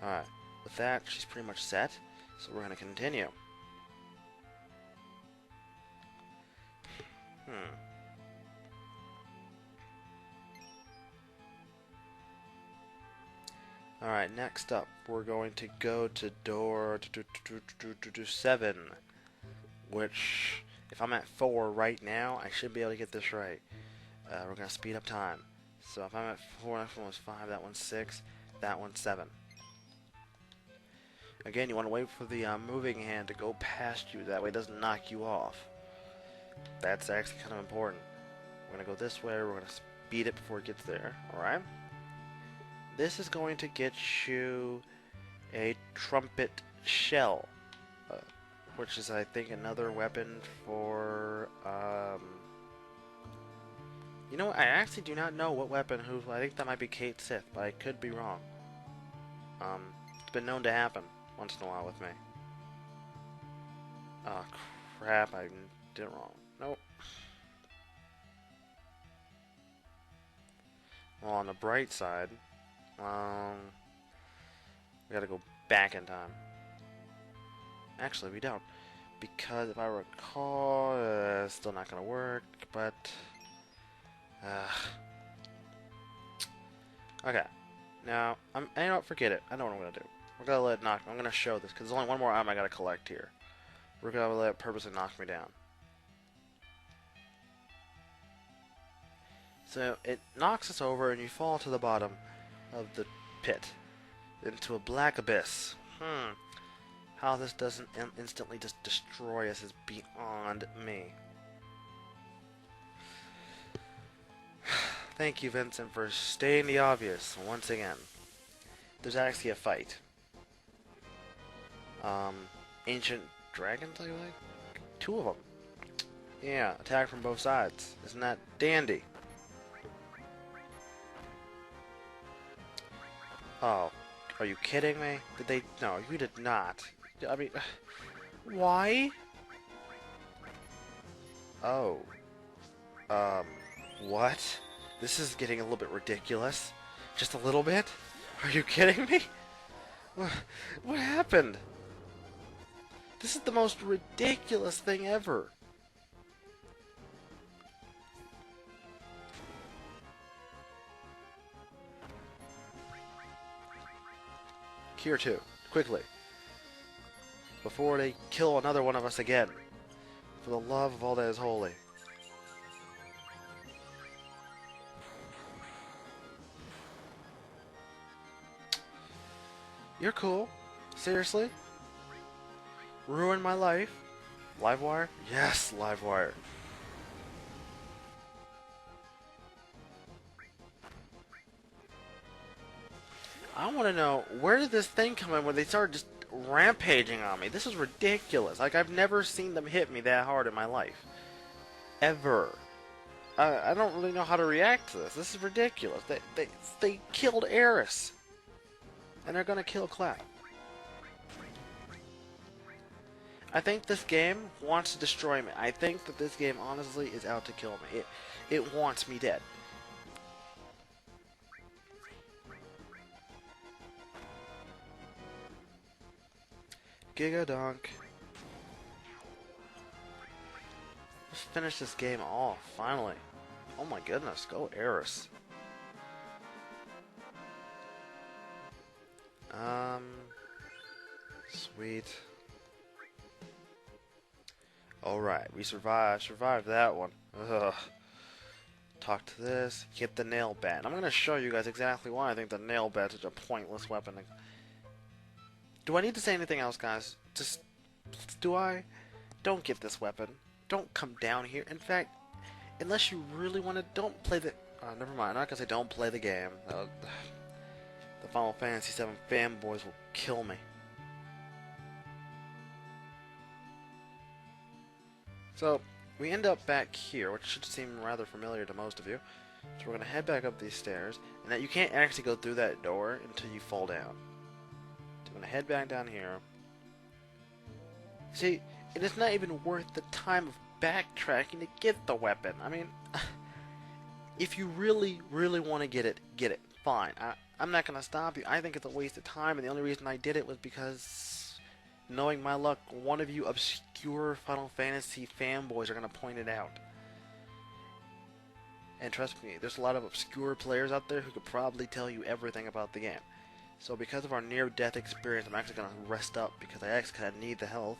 Alright, with that, she's pretty much set, so we're going to continue. Alright, next up, we're going to go to door 7, which, if I'm at 4 right now, I should be able to get this right. We're going to speed up time. So if I'm at 4, that one was 5, that one's 6, that one's 7. Again, you want to wait for the moving hand to go past you, that way it doesn't knock you off. That's actually kind of important. We're going to go this way, we're going to speed it before it gets there, alright? This is going to get you a trumpet shell, which is, I think, another weapon for, you know, I actually do not know what weapon I think that might be Kate Sith, but I could be wrong. It's been known to happen once in a while with me. Oh, crap, I did it wrong. Nope. Well, on the bright side, we gotta go back in time. Actually, we don't. Because if I recall, it's still not gonna work, but... okay. Now, you know what, forget it. I know what I'm gonna do. We're gonna let it knock me. I'm gonna show this, because there's only one more item I gotta collect here. We're gonna let it purposely knock me down. So, it knocks us over, and you fall to the bottom of the pit into a black abyss. How this doesn't instantly just destroy us is beyond me. Thank you, Vincent, for stating the obvious once again. There's actually a fight. Ancient dragons, I think? 2 of them. Yeah, attack from both sides. Isn't that dandy? Oh, are you kidding me? Did they? No, you did not. I mean, why? Oh. What? This is getting a little bit ridiculous. Just a little bit? Are you kidding me? What happened? This is the most ridiculous thing ever. Cure 2, quickly. Before they kill another one of us again. For the love of all that is holy. You're cool. Seriously? Ruin my life? Livewire? Yes, Livewire. I want to know, where did this thing come in when they started just rampaging on me? This is ridiculous. Like, I've never seen them hit me that hard in my life. Ever. I don't really know how to react to this. This is ridiculous. They killed Eris. And they're gonna kill Clap. I think this game wants to destroy me. I think that this game, honestly, is out to kill me. It wants me dead. Gigadonk. Let's finish this game off, finally. Oh my goodness, go Eris. Sweet. Alright, we survived that one. Ugh. Talk to this, get the nail bat. I'm gonna show you guys exactly why I think the nail bat's such a pointless weapon. Do I need to say anything else, guys? Just, do I? Don't get this weapon. Don't come down here. In fact, unless you really want to, don't play the... never mind. I'm not going to say don't play the game. The Final Fantasy VII fanboys will kill me. So, we end up back here, which should seem rather familiar to most of you. So we're going to head back up these stairs. And that you can't actually go through that door until you fall down. So I'm going to head back down here. See, it is not even worth the time of backtracking to get the weapon. I mean, if you really, really want to get it, fine. I'm not gonna stop you. I think it's a waste of time, and the only reason I did it was because, knowing my luck, one of you obscure Final Fantasy fanboys are gonna point it out. And trust me, there's a lot of obscure players out there who could probably tell you everything about the game. So because of our near-death experience, I'm actually gonna rest up because I actually kinda need the health.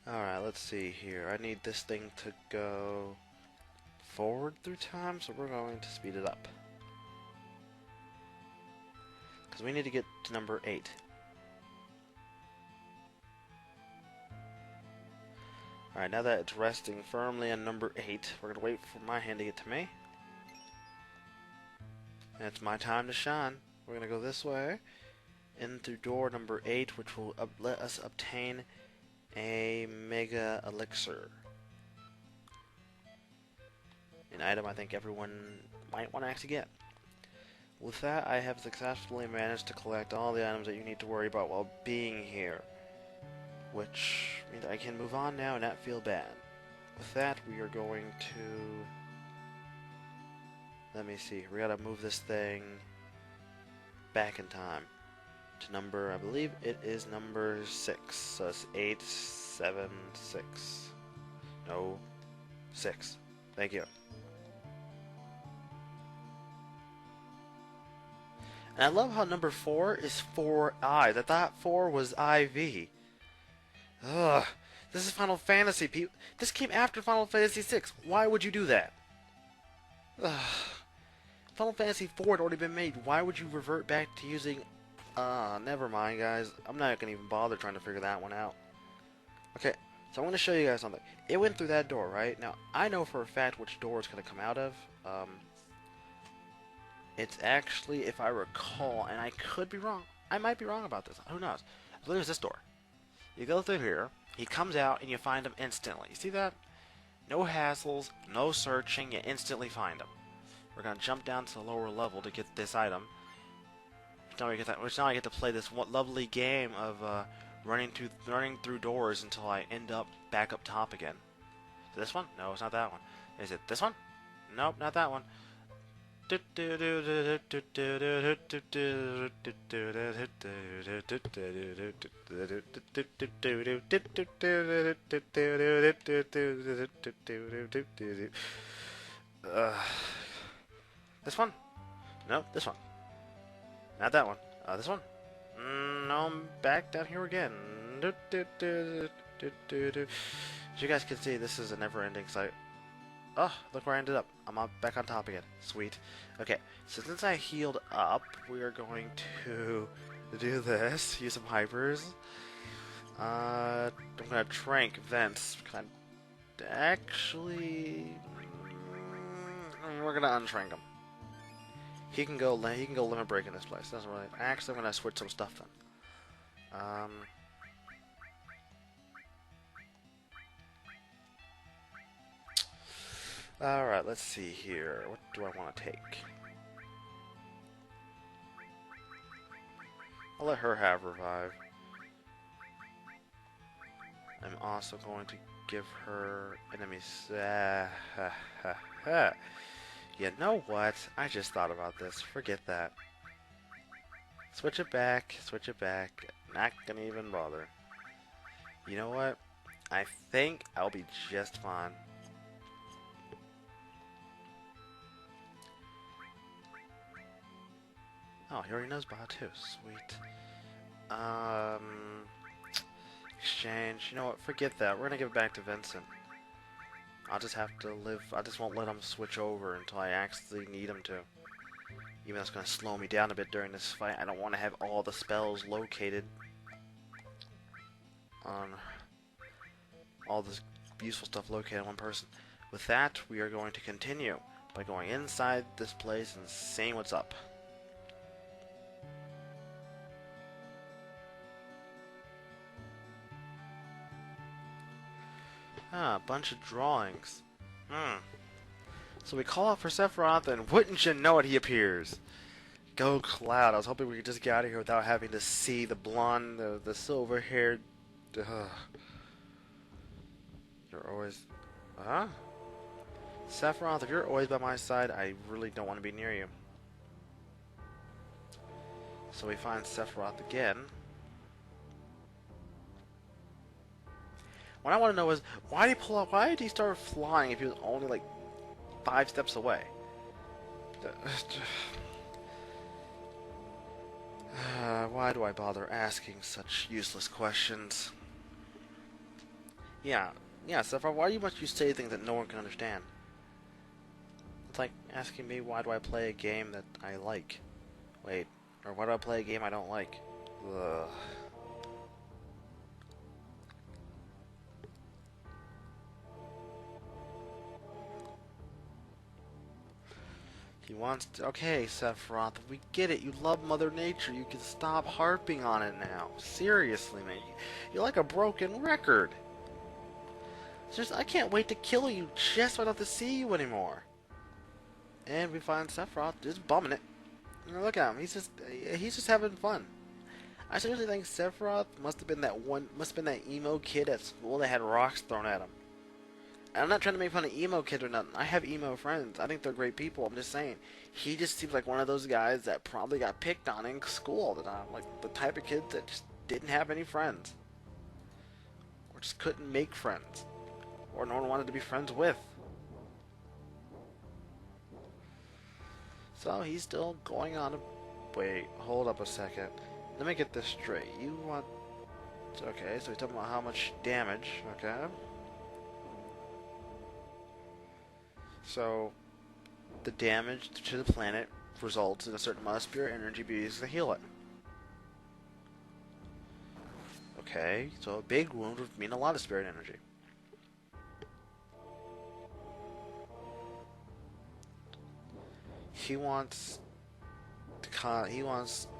Alright, let's see here. I need this thing to go forward through time, so we're going to speed it up. Because we need to get to number 8. Alright, now that it's resting firmly on number 8, we're going to wait for my hand to get to me. And it's my time to shine. We're going to go this way, in through door number 8, which will let us obtain a Mega Elixir. An item I think everyone might want to actually get. With that, I have successfully managed to collect all the items that you need to worry about while being here, which means I can move on now and not feel bad. With that, we are going to... Let me see. We gotta move this thing back in time to number, I believe it is number 6. So it's 8, 7, 6. No, 6. Thank you. And I love how number 4 is 4 eyes. I thought 4 was IV. Ugh. This is Final Fantasy, people. This came after Final Fantasy 6. Why would you do that? Ugh. Final Fantasy 4 had already been made. Why would you revert back to using... never mind, guys. I'm not gonna even bother trying to figure that one out. Okay, so I'm gonna show you guys something. It went through that door, right? Now, I know for a fact which door it's gonna come out of. It's actually, if I recall, and I could be wrong. I might be wrong about this. Who knows? I believe it's this door. You go through here, he comes out, and you find him instantly. You see that? No hassles, no searching, you instantly find him. We're gonna jump down to the lower level to get this item. Which now I get to play this lovely game of running through doors until I end up back up top again. Is it this one? No, it's not that one. Is it this one? Nope, not that one. This one? No, this one. Not that one. This one? No, I'm back down here again. As you guys can see, this is a never-ending site. Oh, look where I ended up. I'm back on top again. Sweet. Okay, so since I healed up, we are going to do this. Use some hypers. I'm gonna trank Vents. Actually, we're gonna untrank him. He can go limit break in this place. Doesn't really. Actually, I'm gonna switch some stuff then. Alright, let's see here. What do I want to take? I'll let her have revive. I'm also going to give her enemies. You know what? I just thought about this. Forget that. Switch it back. Switch it back. Not gonna even bother. You know what? I think I'll be just fine. Oh, he already knows Ba too. Sweet. Exchange. You know what? Forget that. We're gonna give it back to Vincent. I'll just have to live. I just won't let him switch over until I actually need him to. Even though it's gonna slow me down a bit during this fight. I don't want to have all the spells located on all this useful stuff located on one person. With that, we are going to continue by going inside this place and seeing what's up. Ah, a bunch of drawings. So we call out for Sephiroth, and wouldn't you know it, he appears. Go Cloud. I was hoping we could just get out of here without having to see the blonde, the silver-haired... You're always... Huh? Sephiroth, if you're always by my side, I really don't want to be near you. So we find Sephiroth again. What I want to know is, why did he pull up? Why did he start flying if he was only like 5 steps away? Why do I bother asking such useless questions? Yeah, Sephiroth, why must you say things that no one can understand? It's like asking me, why do I play a game that I like? Wait, or why do I play a game I don't like? Ugh. He wants to... Okay, Sephiroth, we get it. You love Mother Nature. You can stop harping on it now. Seriously, man. You're like a broken record. It's just, I can't wait to kill you just so I don't have to see you anymore. And we find Sephiroth just bumming it. You know, look at him. He's just having fun. I seriously think Sephiroth must have been that emo kid at school that had rocks thrown at him. I'm not trying to make fun of emo kids or nothing. I have emo friends. I think they're great people. I'm just saying. He just seems like one of those guys that probably got picked on in school all the time. Like the type of kid that just didn't have any friends. Or just couldn't make friends. Or no one wanted to be friends with. So he's still going on a... Wait, hold up a second. Let me get this straight. You want... Okay, so he's talking about how much damage. Okay. So, the damage to the planet results in a certain amount of spirit energy being used to heal it. Okay, so a big wound would mean a lot of spirit energy. He wants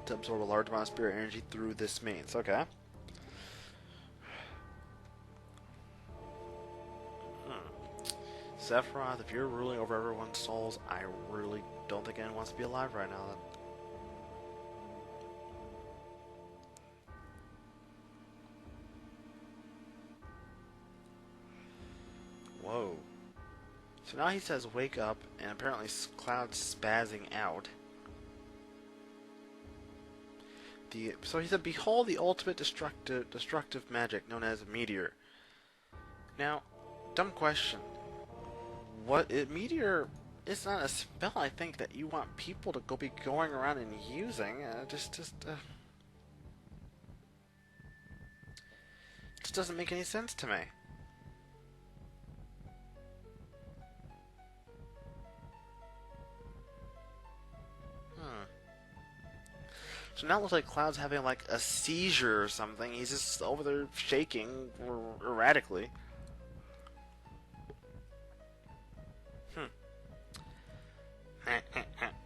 to absorb a large amount of spirit energy through this means. Okay. Sephiroth, if you're ruling over everyone's souls, I really don't think anyone wants to be alive right now then. Whoa. So now he says wake up, and apparently Cloud's spazzing out. So he said, behold the ultimate destructive magic known as Meteor. Now, dumb question. Meteor is not a spell, I think, that you want people to be going around and using. Just doesn't make any sense to me. So now it looks like Cloud's having like a seizure or something. He's just over there shaking erratically.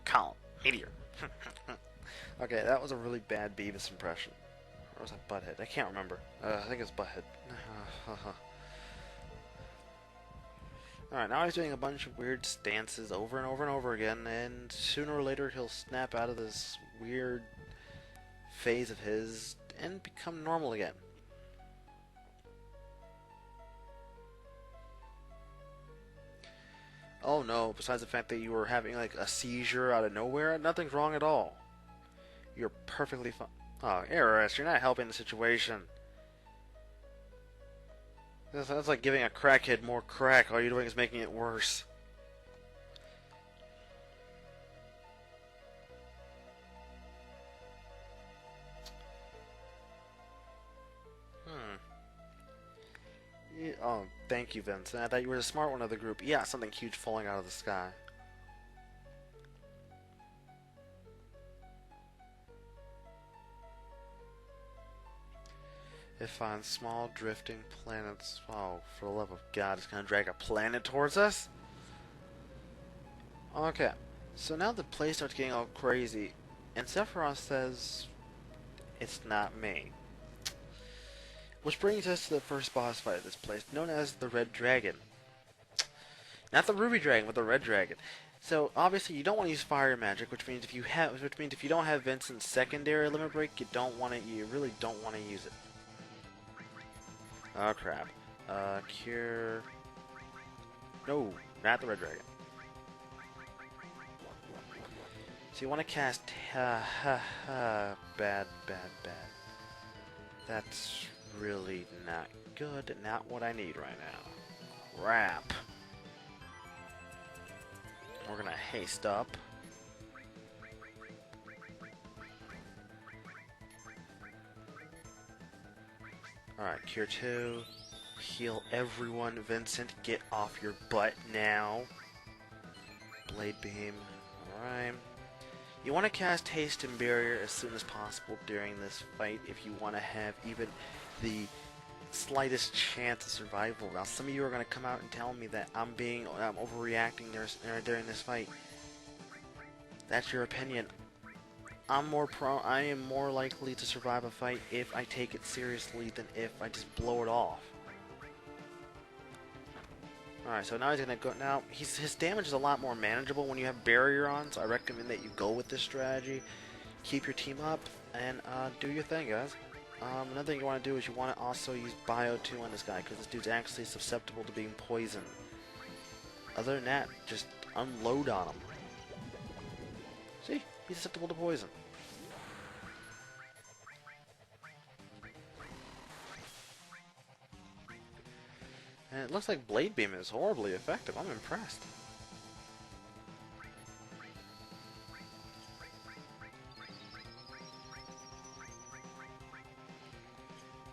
Calm. Meteor. Okay, that was a really bad Beavis impression. Or was that Butthead? I can't remember. I think it's Butthead. Alright, now he's doing a bunch of weird stances over and over and over again, and sooner or later he'll snap out of this weird phase of his and become normal again. Oh no, besides the fact that you were having like a seizure out of nowhere, nothing's wrong at all. You're perfectly fine. Oh, Eris, you're not helping the situation. That's like giving a crackhead more crack. All you're doing is making it worse. Oh, thank you, Vincent. I thought you were the smart one of the group. Yeah, something huge falling out of the sky. It finds small drifting planets. Oh, for the love of God, it's gonna drag a planet towards us? Okay, so now the place starts getting all crazy, and Sephiroth says, it's not me. Which brings us to the first boss fight of this place, known as the Red Dragon. Not the Ruby Dragon, but the Red Dragon. So obviously you don't want to use fire magic, which means if you don't have Vincent's secondary limit break, you really don't want to use it. Oh crap. Cure. No, not the red dragon. So you want to cast bad, bad, bad. That's really not good. Not what I need right now. Wrap. We're gonna haste up. Alright, Cure 2. Heal everyone. Vincent, get off your butt now. Blade Beam. Alright. You want to cast Haste and Barrier as soon as possible during this fight if you want to have even the slightest chance of survival. Now, some of you are going to come out and tell me that I'm overreacting during this fight. That's your opinion. I am more likely to survive a fight if I take it seriously than if I just blow it off. Alright, so now he's gonna go. Now his damage is a lot more manageable when you have barrier on, so I recommend that you go with this strategy. Keep your team up and do your thing, guys. Another thing you want to do is you want to also use Bio 2 on this guy because this dude's actually susceptible to being poisoned. Other than that, just unload on him. See? He's susceptible to poison. And it looks like Blade Beam is horribly effective. I'm impressed.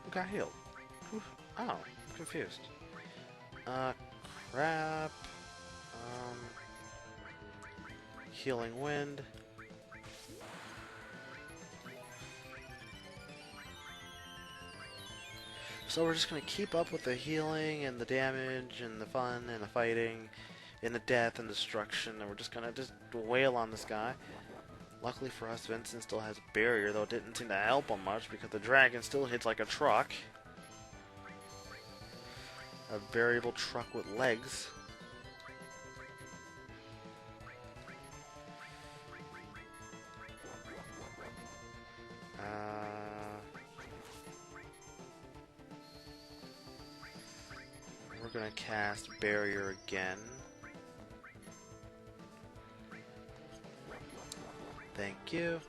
Who got healed? Oh, I'm confused. Crap. Healing Wind. So we're just going to keep up with the healing and the damage and the fun and the fighting and the death and destruction, and we're just going to wail on this guy. Luckily for us, Vincent still has a barrier, though it didn't seem to help him much because the dragon still hits like a truck. A variable truck with legs. We're gonna cast barrier again. Thank you.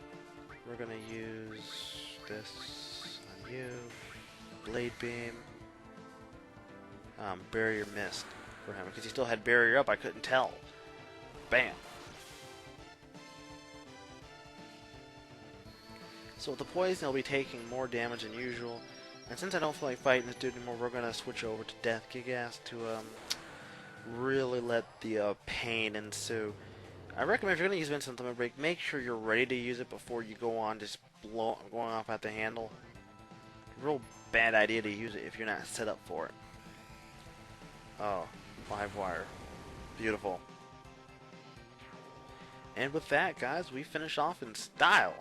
We're gonna use this on you. Blade Beam. Barrier missed for him because he still had barrier up. I couldn't tell. Bam. So with the poison, he'll be taking more damage than usual. And since I don't feel like fighting this dude anymore, we're gonna switch over to Death Gigas to really let the pain ensue. I recommend if you're gonna use Vincent Limit Break, make sure you're ready to use it before you go on just going off at the handle. Real bad idea to use it if you're not set up for it. Oh, 5-wire. Beautiful. And with that, guys, we finish off in style.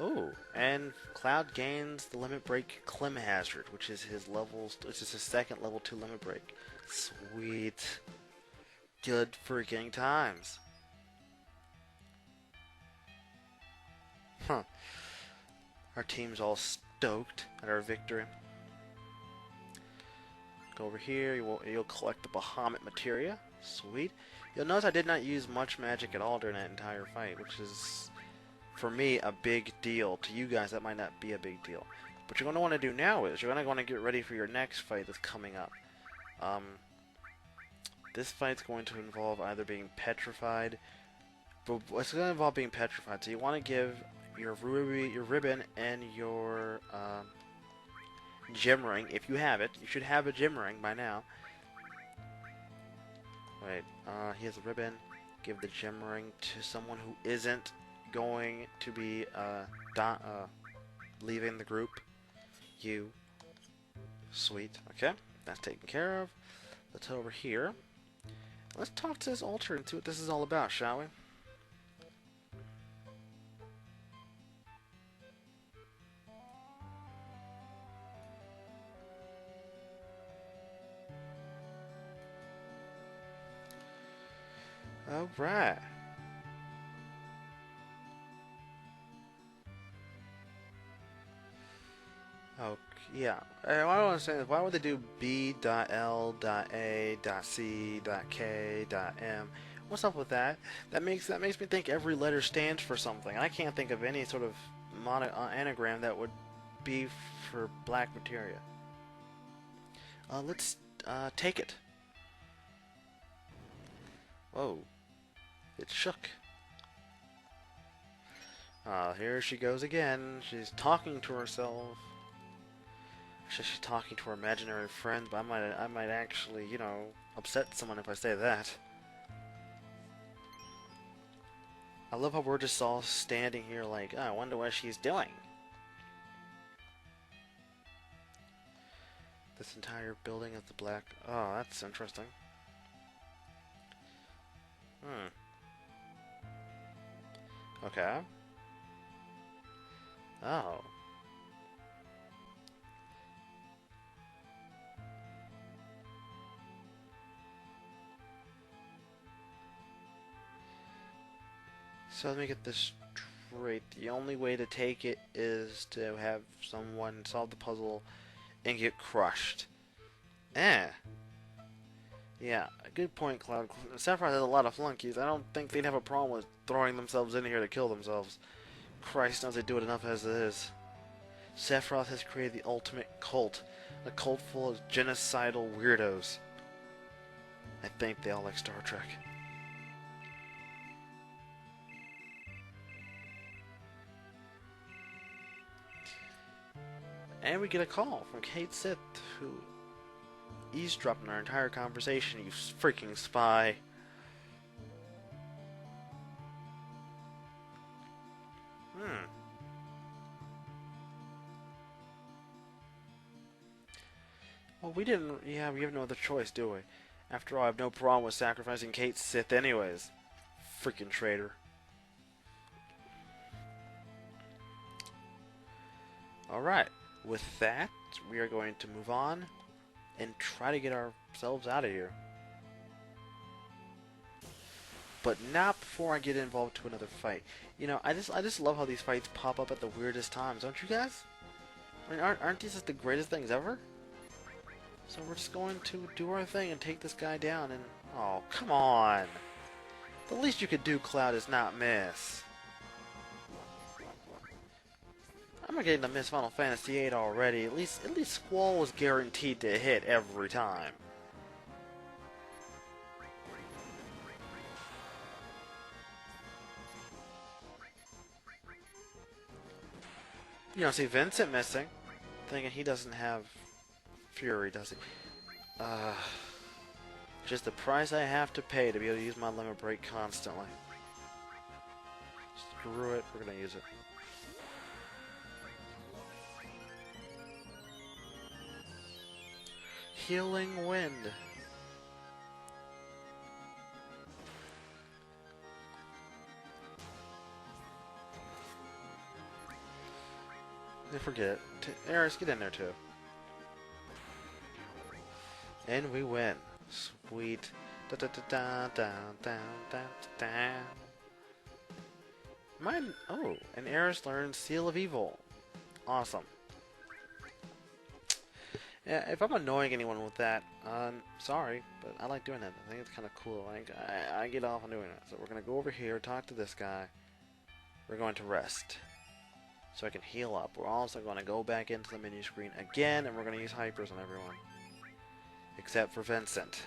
Oh, and Cloud gains the Limit Break Clim Hazard, which is his second level 2 Limit Break. Sweet. Good freaking times. Huh. Our team's all stoked at our victory. Go over here, you'll collect the Bahamut Materia. Sweet. You'll notice I did not use much magic at all during that entire fight, which is, for me, a big deal. To you guys, that might not be a big deal. What you're going to want to do now is, you're going to want to get ready for your next fight that's coming up. This fight's going to involve either being petrified, but it's going to involve being petrified, so you want to give your ribbon and your gem ring, if you have it. You should have a gem ring by now. Wait, he has a ribbon. Give the gem ring to someone who isn't going to be leaving the group. You. Sweet. Okay, that's taken care of. Let's head over here. Let's talk to this altar and see what this is all about, shall we? Alright. Oh, yeah. What I want to say is, why would they do B.L.A.C.K.M? What's up with that? That makes me think every letter stands for something. I can't think of any sort of anagram that would be for black materia. Let's take it. Whoa, it shook. Here she goes again. She's talking to herself. She's talking to her imaginary friend, but I might actually, you know, upset someone if I say that. I love how we're just all standing here like, oh, I wonder what she's doing. This entire building is the black. Oh, that's interesting. Okay. Oh. So let me get this straight. The only way to take it is to have someone solve the puzzle and get crushed. Eh. Yeah, good point, Cloud. Sephiroth has a lot of flunkies. I don't think they'd have a problem with throwing themselves in here to kill themselves. Christ knows they do it enough as it is. Sephiroth has created the ultimate cult. A cult full of genocidal weirdos. I think they all like Star Trek. And we get a call from Kate Sith, who eavesdropped on our entire conversation, you freaking spy. Well, we didn't. Yeah, we have no other choice, do we? After all, I have no problem with sacrificing Kate Sith anyways. Freaking traitor. Alright, with that, we are going to move on and try to get ourselves out of here. But not before I get involved to another fight. You know, I just love how these fights pop up at the weirdest times, don't you guys? I mean, aren't these just the greatest things ever? So we're just going to do our thing and take this guy down and... Oh, come on! The least you could do, Cloud, is not miss. I'm not getting to miss Final Fantasy VIII already. At least Squall was guaranteed to hit every time. You know, see Vincent missing. Thinking he doesn't have Fury, does he? Just the price I have to pay to be able to use my limit break constantly. Screw it, we're gonna use it. Healing Wind. I forget. Eris, get in there too. And we win. Sweet. Da da da da da da da da. Mine. Oh, and Eris learns Seal of Evil. Awesome. Yeah, if I'm annoying anyone with that, sorry, but I like doing that. I think it's kind of cool. I get off on doing it. So we're gonna go over here, talk to this guy. We're going to rest, so I can heal up. We're also going to go back into the menu screen again, and we're going to use hypers on everyone. Except for Vincent.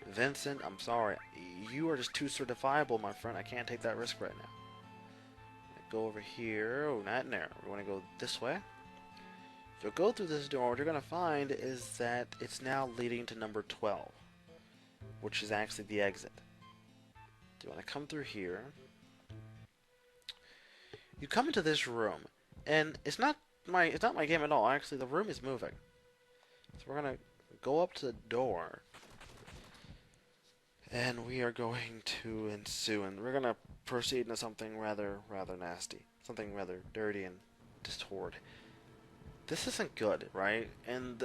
Vincent, I'm sorry. You are just too certifiable, my friend. I can't take that risk right now. Go over here. Oh, not in there. We want to go this way. So go through this door. What you're going to find is that it's now leading to number 12, which is actually the exit. Do you want to come through here? You come into this room, and it's not my game at all. Actually, the room is moving. So we're gonna go up to the door, and we are going to ensue, and we're gonna proceed into something rather nasty, something rather dirty and distorted. This isn't good, right? And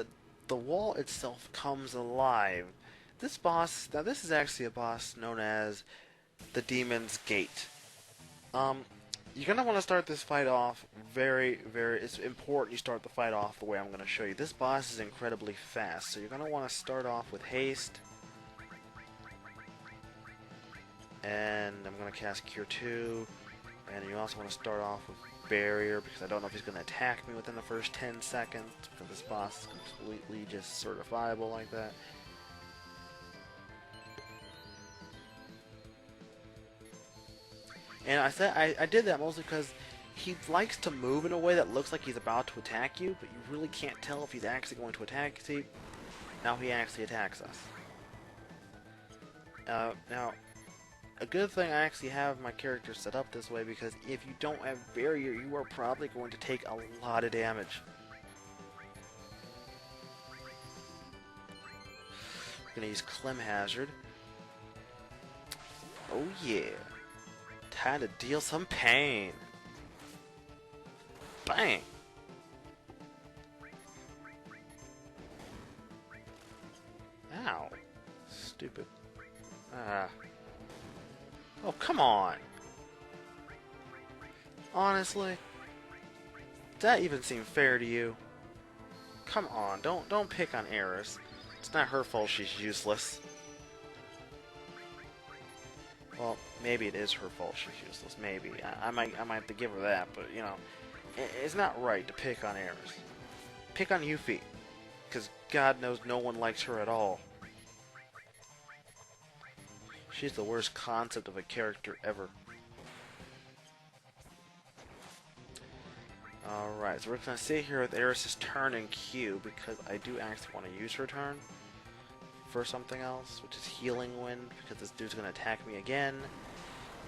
the wall itself comes alive. This boss, now this is actually a boss known as the Demon's Gate. You're going to want to start this fight off it's important you start the fight off the way I'm going to show you. This boss is incredibly fast, so you're going to want to start off with haste. And I'm going to cast Cure 2. And you also want to start off with Barrier, because I don't know if he's going to attack me within the first 10 seconds, because this boss is completely just certifiable like that. And I did that mostly because he likes to move in a way that looks like he's about to attack you, but you really can't tell if he's actually going to attack. See, now he actually attacks us. Now, a good thing I actually have my character set up this way, because if you don't have Barrier, you are probably going to take a lot of damage. I'm going to use Clem Hazard. Oh yeah. Time to deal some pain. Bang! Ow. Stupid. Ah. Oh, come on! Honestly? Does that even seem fair to you? Come on, don't pick on Eris. It's not her fault she's useless. Well, maybe it is her fault she's useless. Maybe. I might have to give her that, but, you know, it's not right to pick on Eris. Pick on Yuffie, because God knows no one likes her at all. She's the worst concept of a character ever. Alright, so we're going to sit here with Eris' turn in Q, because I do actually want to use her turn for something else, which is Healing Wind, because this dude's going to attack me again,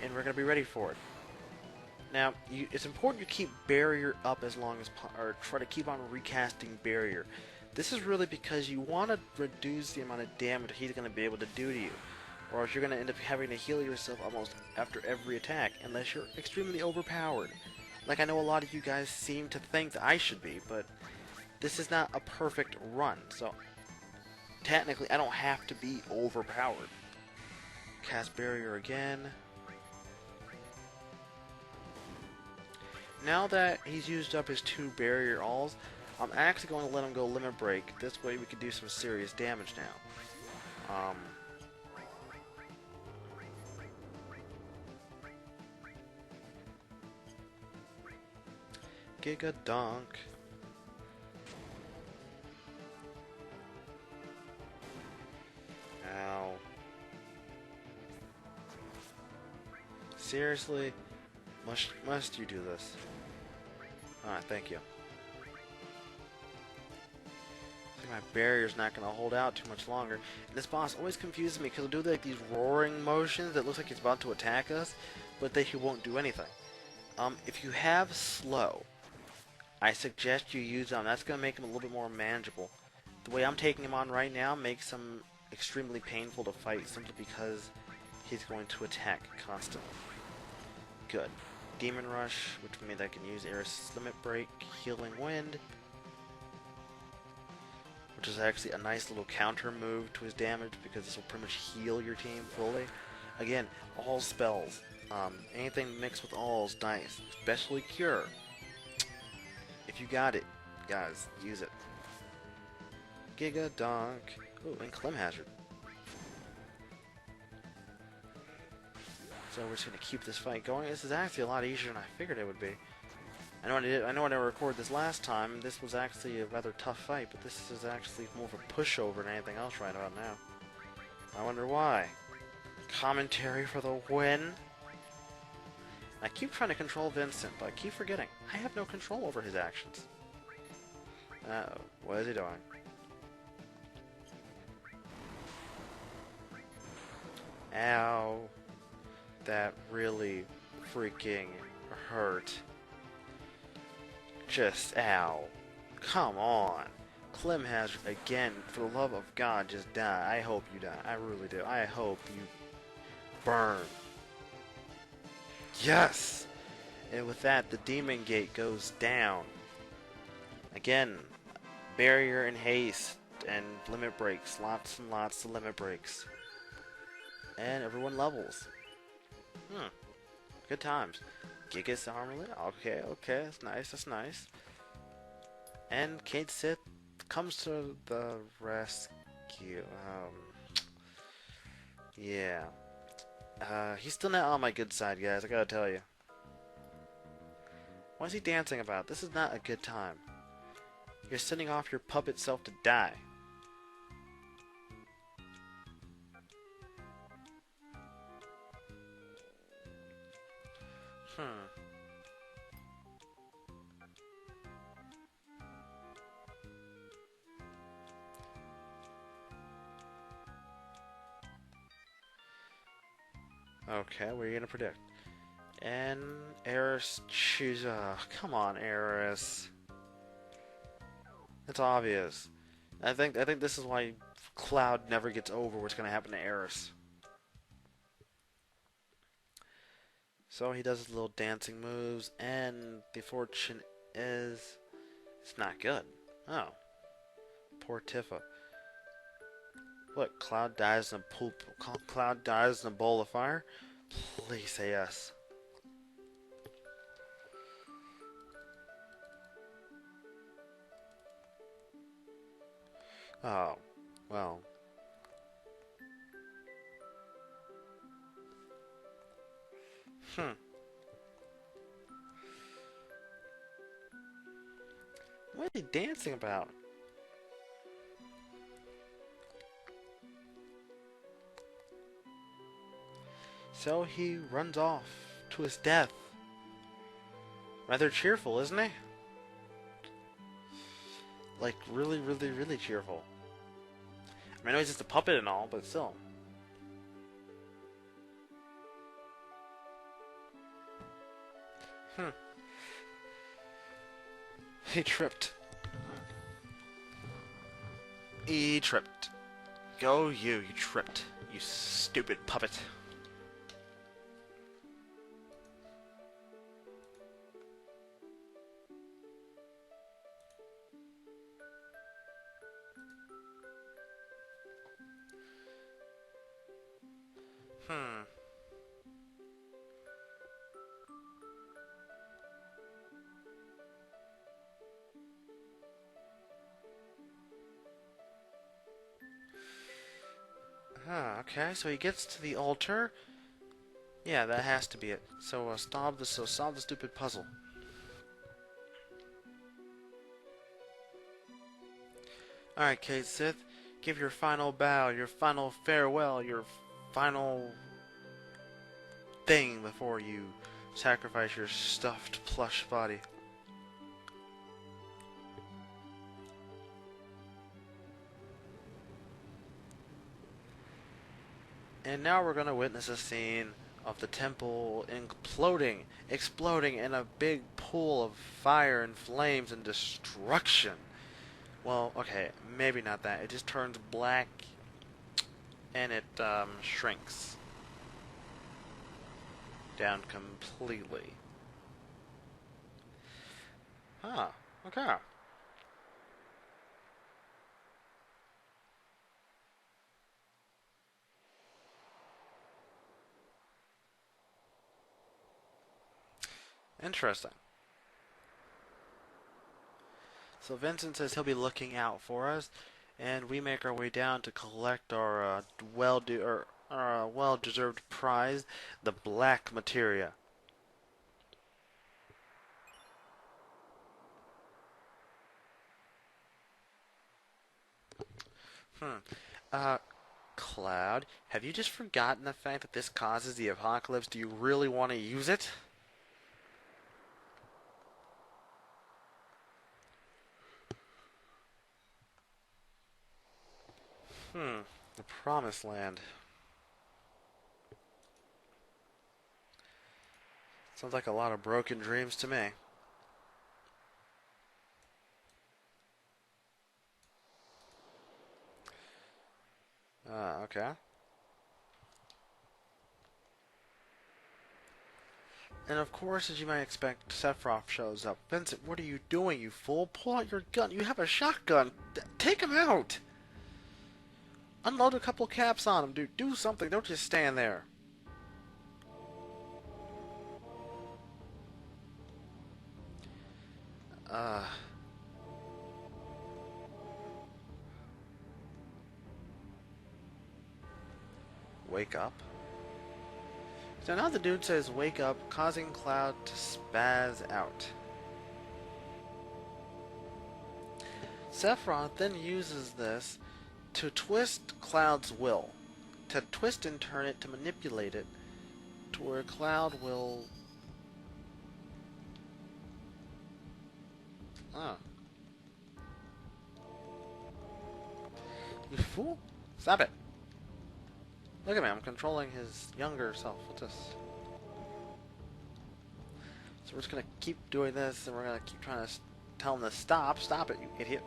and we're going to be ready for it. Now, it's important you keep Barrier up as long as or try to keep on recasting Barrier. This is really because you want to reduce the amount of damage he's going to be able to do to you, or else you're going to end up having to heal yourself almost after every attack, unless you're extremely overpowered. Like I know a lot of you guys seem to think that I should be, but this is not a perfect run, so technically I don't have to be overpowered. Cast Barrier again. Now that he's used up his 2 Barrier alls, I'm actually going to let him go Limit Break. This way we can do some serious damage now. Giga Dunk. Ow. Seriously? Must you do this? Alright, thank you. I think my barrier's not going to hold out too much longer. And this boss always confuses me because he'll do like these roaring motions that looks like he's about to attack us, but he won't do anything. If you have slow, I suggest you use him. That's going to make him a little bit more manageable. The way I'm taking him on right now makes him extremely painful to fight simply because he's going to attack constantly. Good. Demon Rush, which means I can use Eris' Limit Break, Healing Wind, which is actually a nice little counter move to his damage because this will pretty much heal your team fully. Again, all spells. Anything mixed with all is nice, especially Cure. If you got it, guys, use it. Giga Dunk. Ooh, and Clem Hazard. So we're just gonna keep this fight going. This is actually a lot easier than I figured it would be. I know I didn't record this last time. This was actually a rather tough fight, but this is actually more of a pushover than anything else right about now. I wonder why. Commentary for the win. I keep trying to control Vincent, but I keep forgetting. I have no control over his actions. Uh-oh. What is he doing? Ow. That really freaking hurt. Just ow. Come on. Clem Hazard again. For the love of God, just die. I hope you die. I really do. I hope you burn. Yes! And with that, the Demon Gate goes down. Again, barrier and haste and limit breaks. Lots and lots of limit breaks. And everyone levels. Good times. Gigas Armlet. Okay, okay, that's nice, that's nice. And Kate Sith comes to the rescue. Yeah. He's still not on my good side, guys, I gotta tell you. What is he dancing about? This is not a good time. You're sending off your puppet self to die. Hmm. Okay, what are you gonna predict? And Eris choose. Come on, Eris. It's obvious. I think this is why Cloud never gets over what's gonna happen to Eris. So he does his little dancing moves, and the fortune is it's not good. Oh, poor Tifa. Look, Cloud dies in a pool. Cloud dies in a bowl of fire. Please say yes. Oh, well. Hmm. What are they dancing about? So he runs off to his death. Rather cheerful, isn't he? Like, really, really, really cheerful. I mean, I know he's just a puppet and all, but still. Hmm. He tripped. He tripped. Go you tripped. You stupid puppet. Hmm. Ah, okay, so he gets to the altar. Yeah, that has to be it. So solve the stupid puzzle. Alright, Kate Sith, give your final bow, your final farewell, your final thing before you sacrifice your stuffed plush body. And now we're gonna witness a scene of the temple exploding in a big pool of fire and flames and destruction. Well, okay, maybe not that. It just turns black and it shrinks down completely. Huh, okay. Interesting. So Vincent says he'll be looking out for us, and we make our way down to collect our well-deserved prize, the black materia. Hmm. Uh, Cloud, have you just forgotten the fact that this causes the apocalypse? Do you really want to use it? Hmm. The Promised Land. Sounds like a lot of broken dreams to me. Okay. And of course, as you might expect, Sephiroth shows up. Vincent, what are you doing, you fool? Pull out your gun. You have a shotgun. Take him out. Unload a couple caps on him, dude. Do something. Don't just stand there. Uh, wake up. So now the dude says wake up, causing Cloud to spaz out. Sephiroth then uses this to twist Cloud's will. To twist and turn it, to manipulate it, to where Cloud will... Oh. You fool! Stop it! Look at me, I'm controlling his younger self. What's this? So we're just gonna keep doing this, and we're gonna keep trying to tell him to stop. Stop it, you idiot.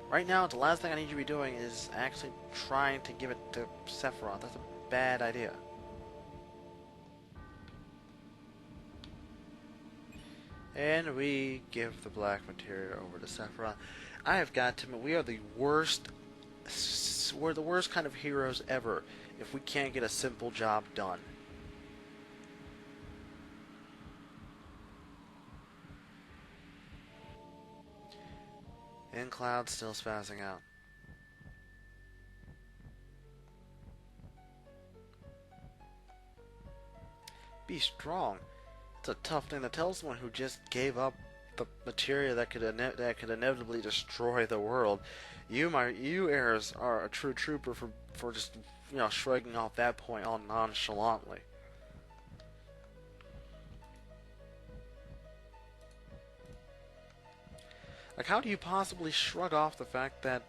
Right now, the last thing I need you to be doing is actually trying to give it to Sephiroth. That's a bad idea. And we give the black materia over to Sephiroth. I have got to admit, we are the worst. We're the worst kind of heroes ever if we can't get a simple job done. And Cloud's still spazzing out. Be strong. It's a tough thing to tell someone who just gave up the materia that could inevitably destroy the world. You Ares, are a true trooper for just shrugging off that point all nonchalantly. Like, how do you possibly shrug off the fact that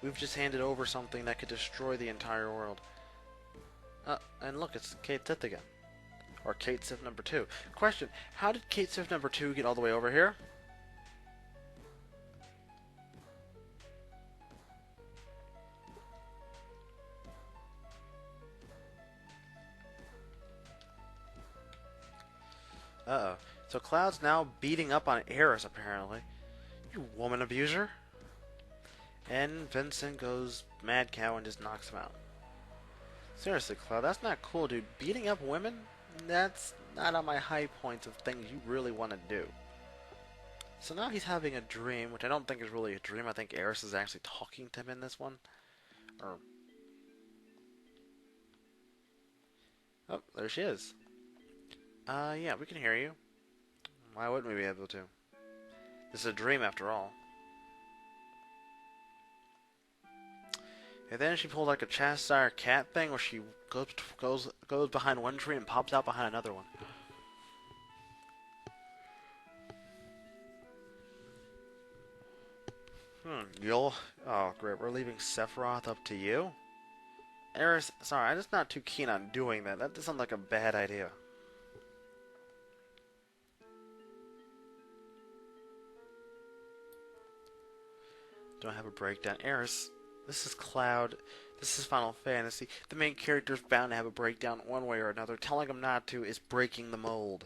we've just handed over something that could destroy the entire world? And look, it's Kate Sith again. Or Kate Sith number 2. Question, how did Kate Sith number 2 get all the way over here? Uh-oh. So Cloud's now beating up on Ares, apparently. You woman abuser. And Vincent goes mad cow and just knocks him out. Seriously, Cloud, that's not cool, dude. Beating up women? That's not on my high points of things you really want to do. So now he's having a dream, which I don't think is really a dream. I think Ares is actually talking to him in this one. Or... Oh, there she is. Yeah, we can hear you. Why wouldn't we be able to? This is a dream after all. And then she pulled like a chastire cat thing where she goes behind one tree and pops out behind another one. Oh great, we're leaving Sephiroth up to you? Ares, sorry, I'm just not too keen on doing that. That sounds like a bad idea. Don't have a breakdown. Ares, this is Cloud. This is Final Fantasy. The main character's bound to have a breakdown one way or another. Telling him not to is breaking the mold.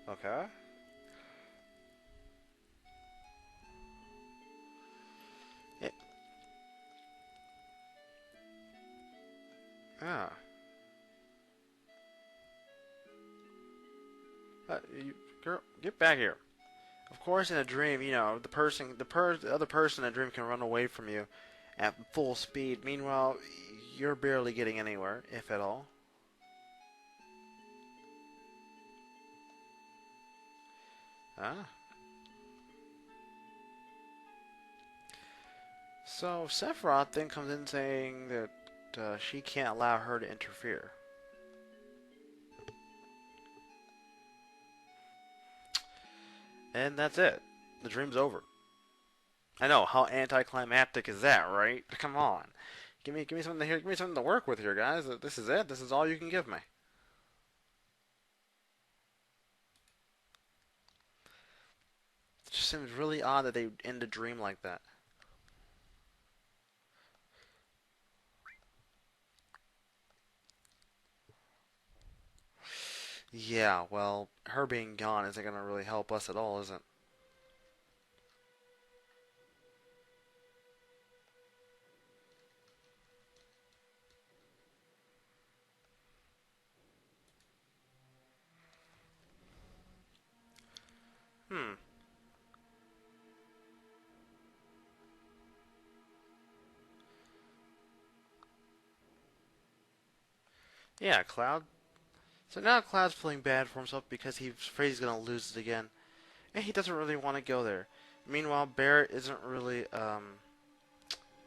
Okay. It, ah. Girl, get back here. Of course, in a dream, the other person in a dream can run away from you at full speed. Meanwhile, you're barely getting anywhere, if at all. Ah. So Sephiroth then comes in saying that she can't allow her to interfere. And that's it. The dream's over. I know, how anticlimactic is that, right? Come on. Give me something here. Give me something to work with here, guys. This is it. This is all you can give me. It just seems really odd that they end a dream like that. Yeah, well, her being gone isn't going to really help us at all, is it? Yeah, Cloud. So now Cloud's feeling bad for himself because he's afraid he's gonna lose it again, and he doesn't really want to go there. Meanwhile, Barrett isn't really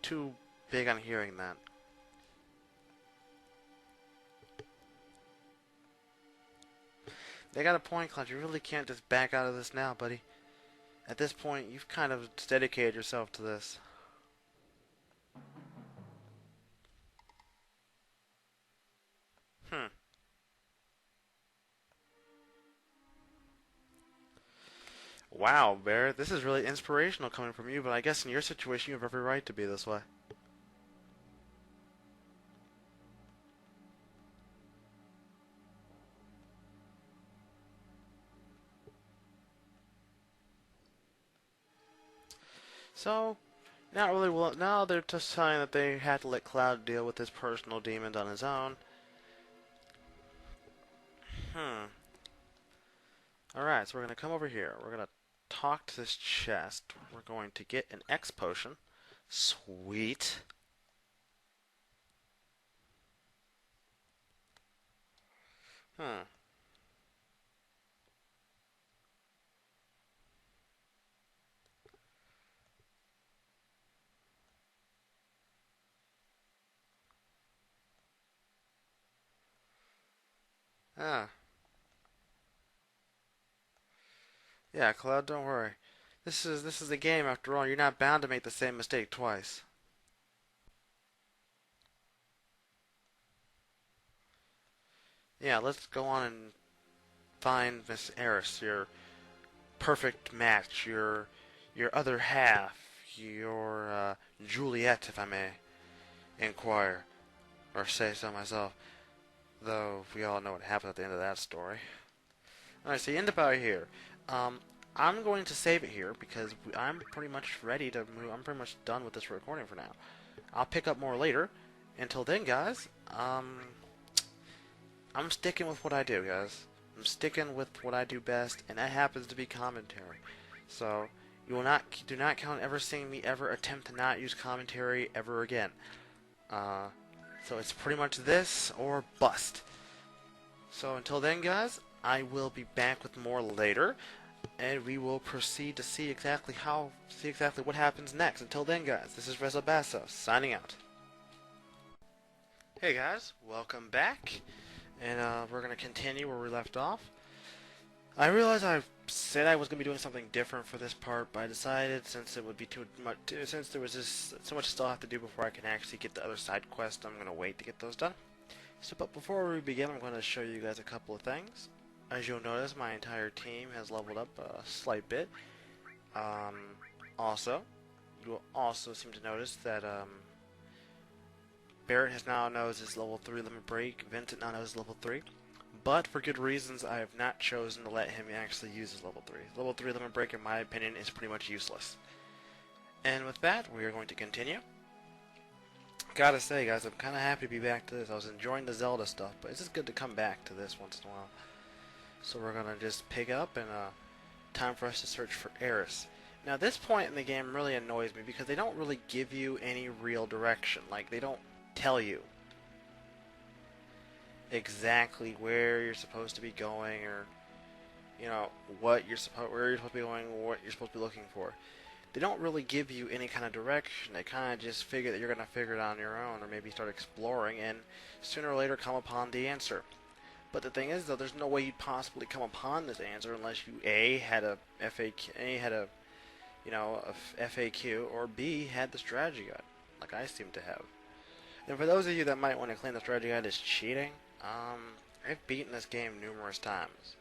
too big on hearing that. They got a point, Cloud. You really can't just back out of this now, buddy. At this point, you've kind of dedicated yourself to this. Hmm. Wow, Barrett, this is really inspirational coming from you, but I guess in your situation you have every right to be this way. So, not really well. Now they're just saying that they had to let Cloud deal with his personal demons on his own. Hmm. Alright, so we're going to come over here. We're going to talk to this chest. We're going to get an X potion. Sweet. Hmm. Ah. Yeah, Cloud, don't worry. This is a game after all. You're not bound to make the same mistake twice. Yeah, let's go on and find Miss Eris, your perfect match, your other half, your Juliet, if I may inquire, or say so myself. Though we all know what happened at the end of that story. Alright, so you end up out here. Um, I'm going to save it here because I'm pretty much ready to move. I'm pretty much done with this recording for now. I'll pick up more later. Until then, guys, I'm sticking with what I do, guys. I'm sticking with what I do best, and that happens to be commentary. So you will not do not count ever seeing me ever attempt to not use commentary ever again. Uh, so it's pretty much this or bust. So until then, guys, I will be back with more later, and we will proceed to see exactly what happens next. Until then, guys, this is Resobaso signing out. Hey guys, welcome back, and we're gonna continue where we left off. I realized I said I was gonna be doing something different for this part, but I decided since it would be too much, since there was just so much still I have to do before I can actually get the other side quests, I'm gonna wait to get those done. So, but before we begin, I'm going to show you guys a couple of things. As you'll notice, my entire team has leveled up a slight bit. Um, also, you will also seem to notice that Barrett has now knows his level 3 limit break. Vincent now knows level 3. But for good reasons, I have not chosen to let him actually use his level 3. Level 3 limit break, in my opinion, is pretty much useless. And with that, we are going to continue. Gotta say, guys, I'm kind of happy to be back to this. I was enjoying the Zelda stuff, but it's just good to come back to this once in a while. So we're gonna just pick up, and time for us to search for Eris. Now, this point in the game really annoys me because they don't really give you any real direction. Like, they don't tell you exactly where you're supposed to be going, or you know where you're supposed to be going, or what you're supposed to be looking for. They don't really give you any kind of direction. They kind of just figure that you're going to figure it out on your own, or maybe start exploring, and sooner or later come upon the answer. But the thing is, though, there's no way you'd possibly come upon this answer unless you A had a FAQ, or B had the strategy guide, like I seem to have. And for those of you that might want to claim the strategy guide is cheating, I've beaten this game numerous times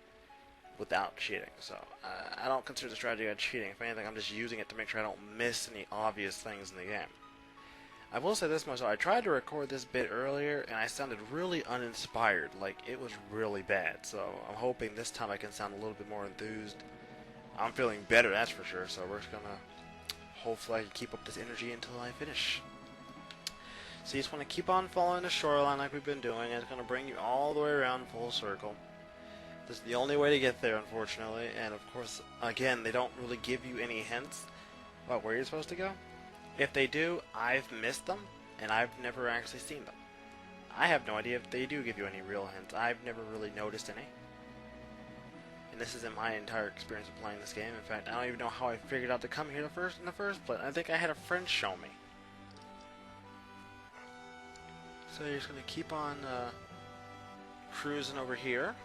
without cheating, so I don't consider the strategy guide cheating. If anything, I'm just using it to make sure I don't miss any obvious things in the game. I will say this much, I tried to record this bit earlier, and I sounded really uninspired, like it was really bad, so I'm hoping this time I can sound a little bit more enthused. I'm feeling better, that's for sure, so we're just gonna, hopefully I can keep up this energy until I finish. So you just want to keep on following the shoreline like we've been doing, and it's going to bring you all the way around full circle. This is the only way to get there, unfortunately, and of course, again, they don't really give you any hints about where you're supposed to go. If they do, I've missed them, and I've never actually seen them. I have no idea if they do give you any real hints. I've never really noticed any. And this isn't my entire experience of playing this game. In fact, I don't even know how I figured out to come here in the first place. I think I had a friend show me. So you're just going to keep on cruising over here,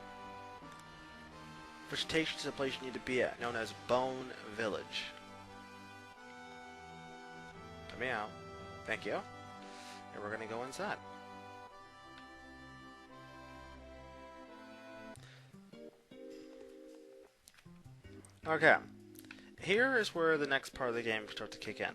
which takes you to the place you need to be at, known as Bone Village. Let me out. Thank you. And we're going to go inside. Okay, here is where the next part of the game starts to kick in.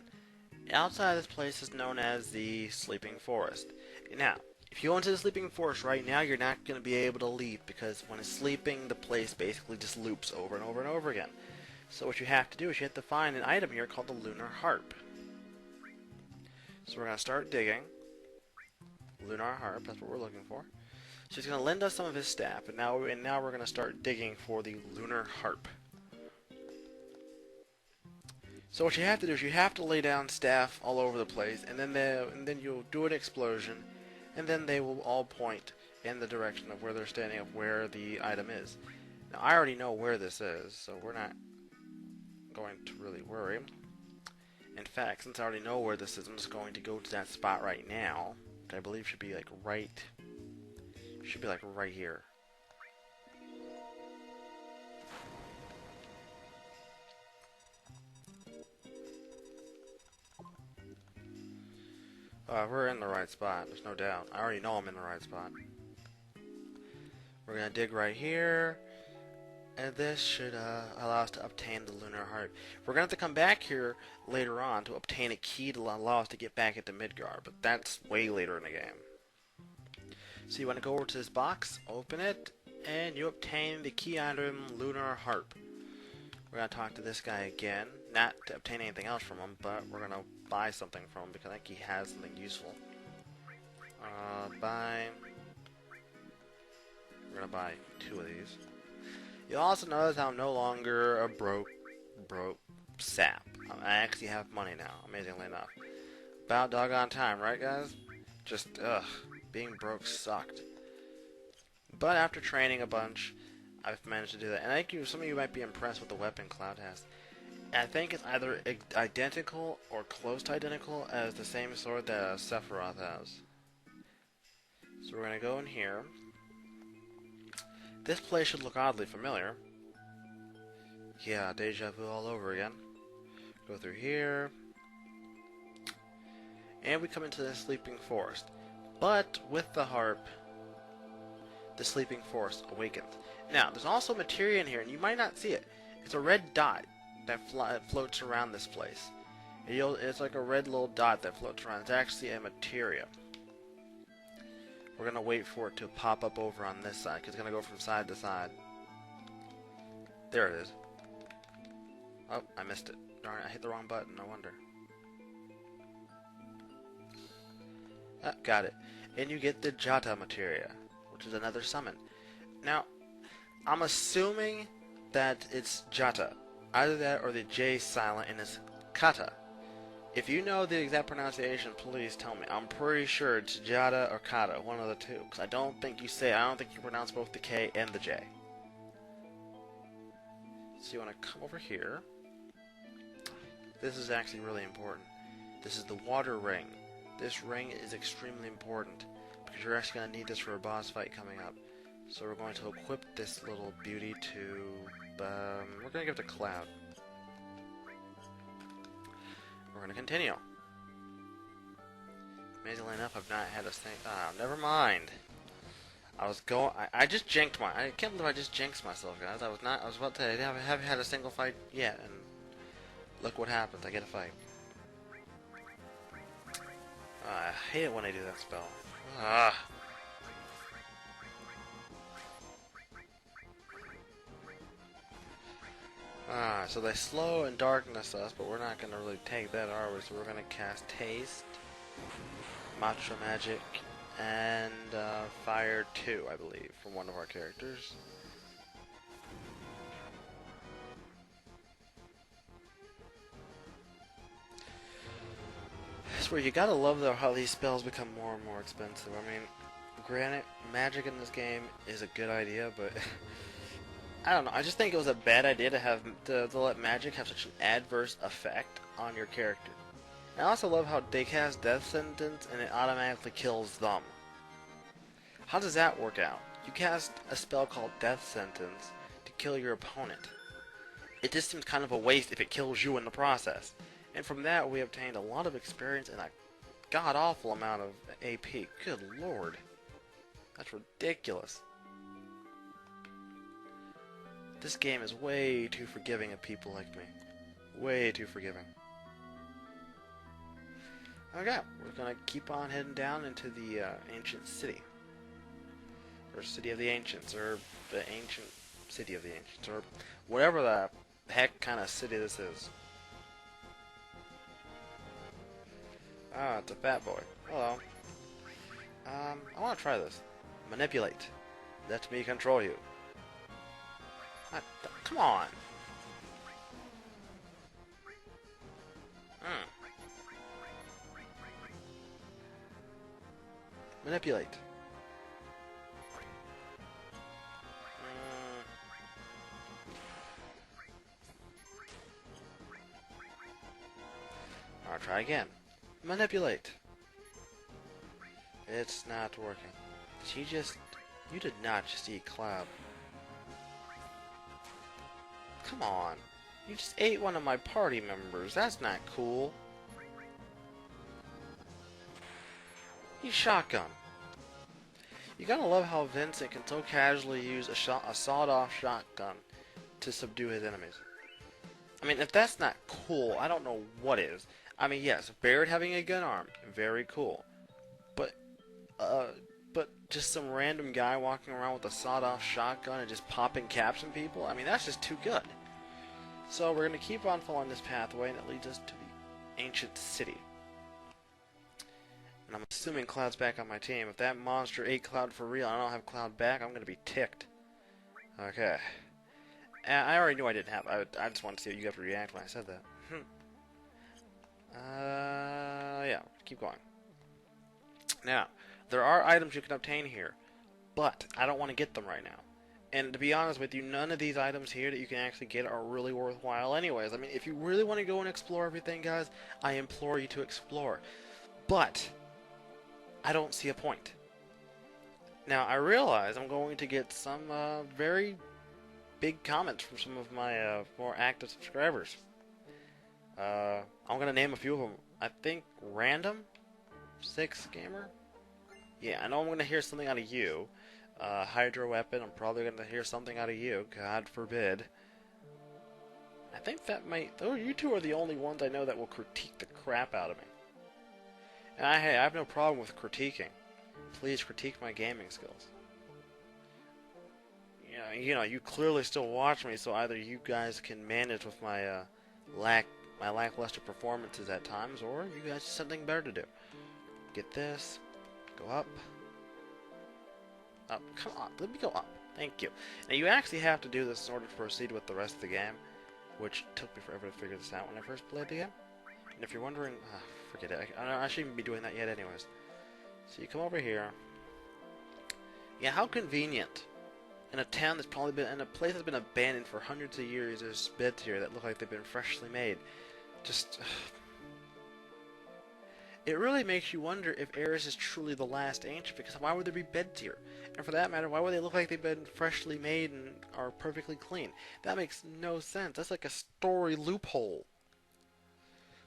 Outside this place is known as the Sleeping Forest. Now, if you go into the Sleeping Forest right now, you're not going to be able to leave, because when it's sleeping, the place basically just loops over and over and over again. So what you have to do is you have to find an item here called the Lunar Harp. So we're going to start digging. Lunar Harp, that's what we're looking for. So he's going to lend us some of his staff, and now we're going to start digging for the Lunar Harp. So what you have to do is you have to lay down staff all over the place, and then you'll do an explosion, and then they will all point in the direction of where they're standing, of where the item is. Now I already know where this is, so we're not going to really worry. In fact, since I already know where this is, I'm just going to go to that spot right now, which I believe should be like right here. We're in the right spot, there's no doubt. I already know I'm in the right spot. We're going to dig right here, and this should allow us to obtain the Lunar Harp. We're going to have to come back here later on to obtain a key to allow us to get back into Midgar, but that's way later in the game. So you want to go over to this box, open it, and you obtain the key item Lunar Harp. We're going to talk to this guy again, not to obtain anything else from him, but we're going to buy something from him because I think he has something useful. Buy. We're going to buy 2 of these. You'll also notice I'm no longer a broke sap. I actually have money now, amazingly enough. About doggone time, right guys? Just, being broke sucked. But after training a bunch, I've managed to do that. And I think some of you might be impressed with the weapon Cloud has. I think it's either identical or close to identical as the same sword that Sephiroth has. So we're going to go in here. This place should look oddly familiar. Yeah, deja vu all over again. Go through here. And we come into the Sleeping Forest. But with the harp, the Sleeping Forest awakens. Now, there's also materia in here, and you might not see it. It's a red dot that floats around this place. It's like a red little dot that floats around. It's actually a materia. We're going to wait for it to pop up over on this side, because it's going to go from side to side. There it is. Oh, I missed it. Darn it, I hit the wrong button, no wonder. Ah, got it. And you get the Jata materia, which is another summon. Now, I'm assuming that it's Jata. Either that or the J silent and it's Kata. If you know the exact pronunciation, please tell me. I'm pretty sure it's Jata or Kata, one of the two. Because I don't think you pronounce both the K and the J. So you want to come over here. This is actually really important. This is the water ring. This ring is extremely important, because you're actually going to need this for a boss fight coming up. So we're going to equip this little beauty to... we're going to give it to Cloud. We're going to continue. Amazingly enough, I've not had a thing... never mind. I just jinked I can't believe I just jinxed myself, guys. I was about to say, I haven't had a single fight yet, and look what happens. I get a fight. I hate it when I do that spell. So they slow and darkness us, but we're not going to really take that, are we? So we're going to cast Taste, Matcha Magic, and Fire 2, I believe, from one of our characters. I swear, you gotta love how these spells become more and more expensive. I mean, Granted, magic in this game is a good idea, but I don't know. I just think it was a bad idea to have to let magic have such an adverse effect on your character. And I also love how they cast Death Sentence and it automatically kills them. How does that work out? You cast a spell called Death Sentence to kill your opponent. It just seems kind of a waste if it kills you in the process. And from that, we obtained a lot of experience and a god-awful amount of AP. Good lord. That's ridiculous. This game is way too forgiving of people like me. Way too forgiving. Okay, we're gonna keep on heading down into the ancient city. Or City of the Ancients, or the ancient City of the Ancients, or whatever the heck kind of city this is. Ah, it's a fat boy. Hello. I want to try this. Manipulate. Let me control you. Come on. Manipulate. I'll try again. Manipulate. It's not working. You did not just eat Cloud. Come on. You just ate one of my party members. That's not cool. You shotgun. You gotta love how Vincent can so casually use a sawed-off shotgun to subdue his enemies. I mean, if that's not cool, I don't know what is. I mean, yes, Barrett having a gun arm, very cool. But just some random guy walking around with a sawed-off shotgun and just popping caps on people? I mean, that's just too good. So we're going to keep on following this pathway, and it leads us to the ancient city. And I'm assuming Cloud's back on my team. If that monster ate Cloud for real and I don't have Cloud back, I'm going to be ticked. Okay. I already knew I didn't have. I just wanted to see how you guys react when I said that. Yeah, keep going. Now, there are items you can obtain here, but I don't want to get them right now. And to be honest with you, none of these items here that you can actually get are really worthwhile anyways. I mean, if you really want to go and explore everything, guys, I implore you to explore. But I don't see a point. Now, I realize I'm going to get some very big comments from some of my more active subscribers. I'm going to name a few of them. I think Random 6 Gamer. Yeah, I know I'm going to hear something out of you. Hydro Weapon, I'm probably going to hear something out of you. God forbid. I think that might... Though you two are the only ones I know that will critique the crap out of me. And hey, I have no problem with critiquing. Please critique my gaming skills. You know, you clearly still watch me, so either you guys can manage with my lackluster performances at times, or you guys have something better to do. Get this. Go up. Up. Come on. Let me go up. Thank you. Now, you actually have to do this in order to proceed with the rest of the game, which took me forever to figure this out when I first played the game. And if you're wondering, forget it. I shouldn't be doing that yet anyways. So you come over here. Yeah, how convenient. In a town that's probably been, in a place that's been abandoned for hundreds of years, there's beds here that look like they've been freshly made. Just... It really makes you wonder if Eris is truly the last ancient, because why would there be beds here? And for that matter, why would they look like they've been freshly made and are perfectly clean? That makes no sense. That's like a story loophole.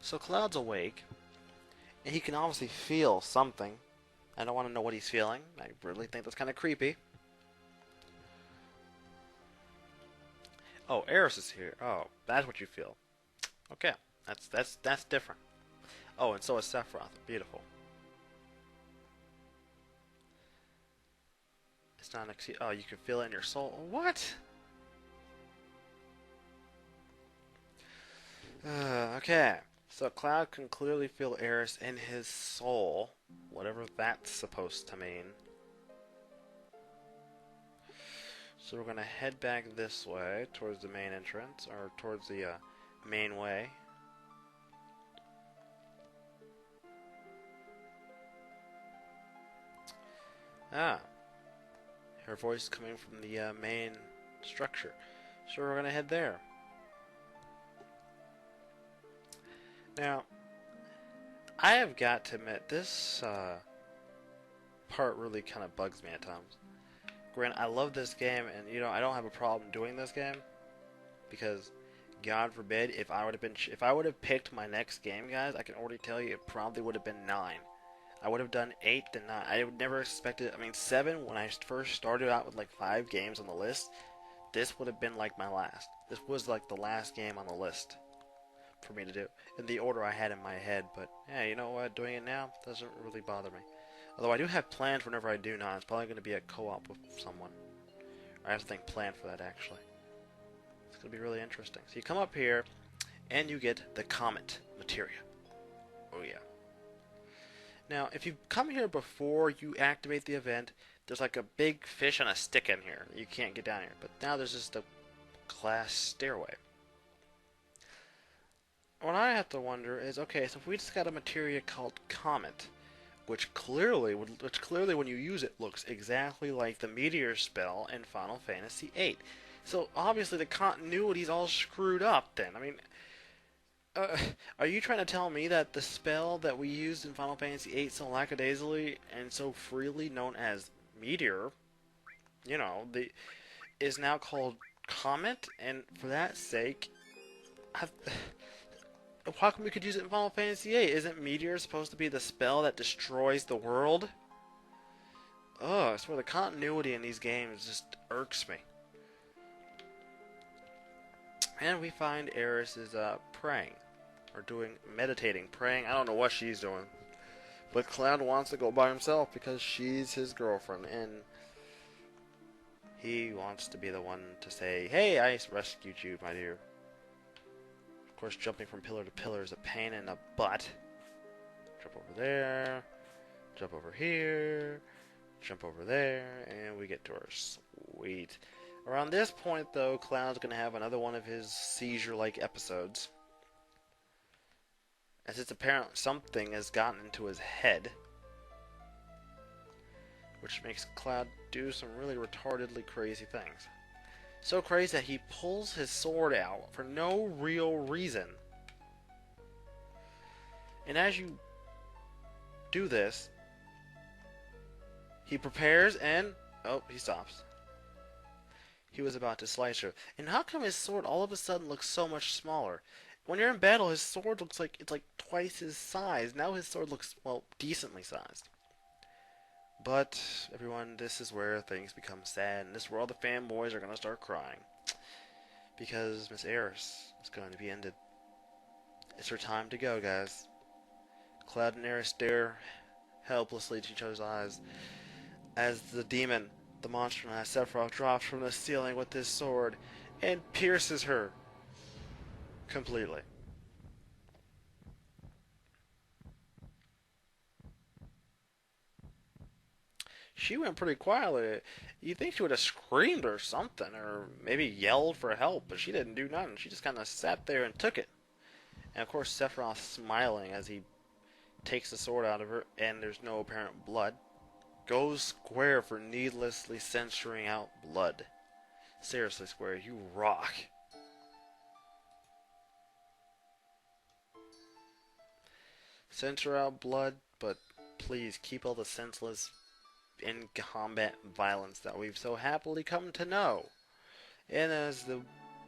So Cloud's awake, and he can obviously feel something. I don't want to know what he's feeling. I really think that's kind of creepy. Oh, Eris is here. Oh, that's what you feel. Okay, that's different. Oh, and so is Sephiroth. Beautiful. It's not an oh, you can feel it in your soul. What? Okay. So Cloud can clearly feel Eris in his soul. Whatever that's supposed to mean. So we're going to head back this way towards the main entrance, or towards the main way. Ah, her voice coming from the main structure. So we're gonna head there. Now, I have got to admit, this part really kind of bugs me at times. Grant, I love this game, and you know I don't have a problem doing this game because, God forbid, if I would have picked my next game, guys, I can already tell you it probably would have been 9. I would have done 8 then 9. I would never expected. I mean, 7 when I first started out with like 5 games on the list. This would have been like my last. This was like the last game on the list for me to do in the order I had in my head. But yeah, you know what? Doing it now doesn't really bother me. Although I do have plans whenever I do now. It's probably going to be a co-op with someone. I have to think plan for that actually. It's going to be really interesting. So you come up here, and you get the Comet materia. Oh yeah. Now, if you come here before you activate the event, there's like a big fish on a stick in here. You can't get down here. But now there's just a glass stairway. What I have to wonder is, okay, so if we just got a materia called Comet, which clearly when you use it looks exactly like the Meteor spell in Final Fantasy VIII. So obviously the continuity's all screwed up then. I mean, are you trying to tell me that the spell that we used in Final Fantasy VIII so lackadaisically and so freely known as Meteor, you know, is now called Comet, and for that sake, how come we could use it in Final Fantasy VIII? Isn't Meteor supposed to be the spell that destroys the world? Ugh, I swear the continuity in these games just irks me. And we find Eris is praying. Or meditating, praying. I don't know what she's doing. But Cloud wants to go by himself because she's his girlfriend. And he wants to be the one to say, hey, I rescued you, my dear. Of course, jumping from pillar to pillar is a pain in the butt. Jump over there. Jump over here. Jump over there. And we get to her. Sweet. Around this point, though, Cloud's going to have another one of his seizure-like episodes. As it's apparent something has gotten into his head. Which makes Cloud do some really retardedly crazy things. So crazy that he pulls his sword out for no real reason. And as you do this, he prepares and... oh, he stops. He was about to slice her. And how come his sword all of a sudden looks so much smaller? When you're in battle, his sword looks like it's like twice his size. Now his sword looks, well, decently sized. But, everyone, this is where things become sad. And this is where all the fanboys are going to start crying. Because Miss Eris is going to be ended. It's her time to go, guys. Cloud and Eris stare helplessly into each other's eyes as the demon, the monster known as Sephiroth, drops from the ceiling with his sword and pierces her completely. She went pretty quietly. You'd think she would have screamed or something, or maybe yelled for help, but she didn't do nothing. She just kind of sat there and took it. And of course, Sephiroth smiling as he takes the sword out of her, and there's no apparent blood. Goes square for needlessly censoring out blood. Seriously, Square, you rock. Censor out blood, but please keep all the senseless in combat violence that we've so happily come to know. And as the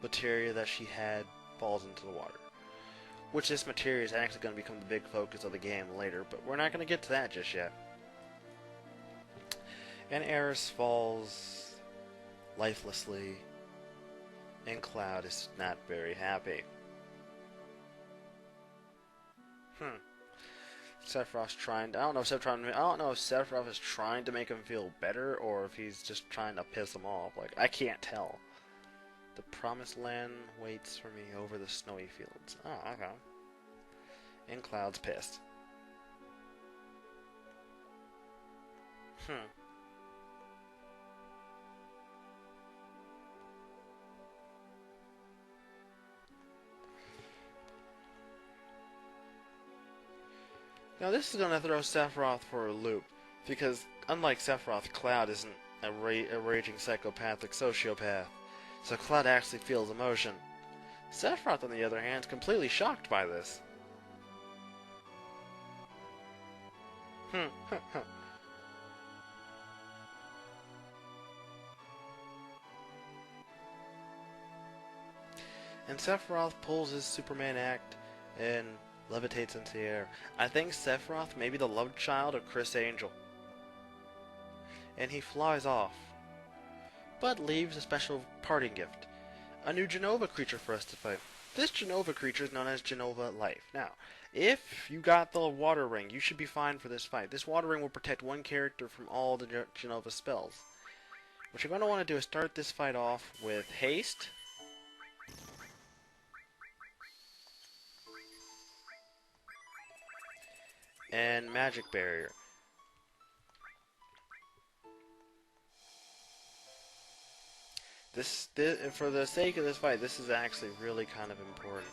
materia that she had falls into the water. Which this materia is actually going to become the big focus of the game later, but we're not going to get to that just yet. And Eris falls lifelessly, and Cloud is not very happy. Sephiroth's trying to, I don't know if Sephiroth is trying to make him feel better or if he's just trying to piss him off. Like, I can't tell. The promised land waits for me over the snowy fields. Oh, okay. And Cloud's pissed. Now this is going to throw Sephiroth for a loop. Because, unlike Sephiroth, Cloud isn't a raging psychopathic sociopath, so Cloud actually feels emotion. Sephiroth, on the other hand, is completely shocked by this. And Sephiroth pulls his Superman act and levitates into the air. I think Sephiroth may be the love child of Chris Angel. And he flies off, but leaves a special parting gift. A new Genova creature for us to fight. This Genova creature is known as Genova Life. Now, if you got the water ring, you should be fine for this fight. This water ring will protect one character from all the Genova spells. What you're going to want to do is start this fight off with haste. And magic barrier. For the sake of this fight, this is actually really kind of important.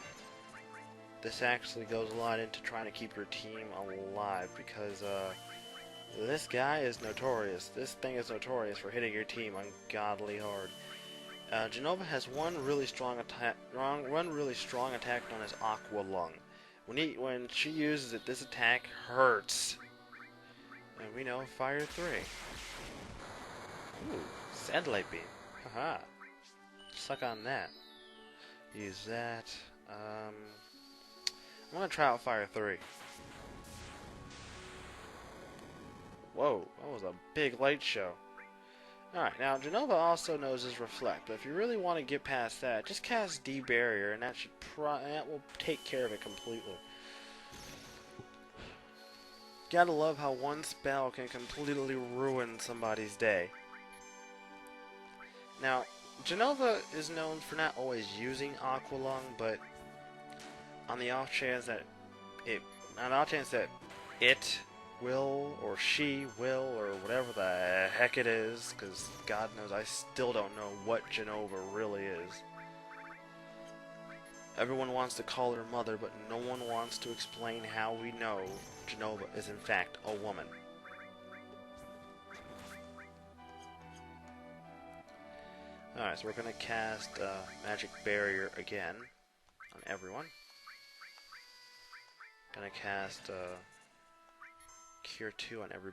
This actually goes a lot into trying to keep your team alive, because this guy is notorious. This thing is notorious for hitting your team ungodly hard. Genova has one really strong attack known as Aqua Lung. When she uses it, this attack hurts. And we know Fire 3. Ooh, Satellite Beam. Haha. Suck on that. Use that. I'm gonna try out Fire 3. Whoa, that was a big light show. Alright, now Genova also knows his Reflect, but if you really want to get past that, just cast D-Barrier, and that will take care of it completely. Gotta love how one spell can completely ruin somebody's day. Now, Genova is known for not always using Aqua Lung, but on the off chance that it will, or she will, or whatever the heck it is, because God knows I still don't know what Genova really is. Everyone wants to call her mother, but no one wants to explain how we know Genova is in fact a woman. Alright, so we're going to cast Magic Barrier again on everyone. Gonna cast Cure 2 on everybody.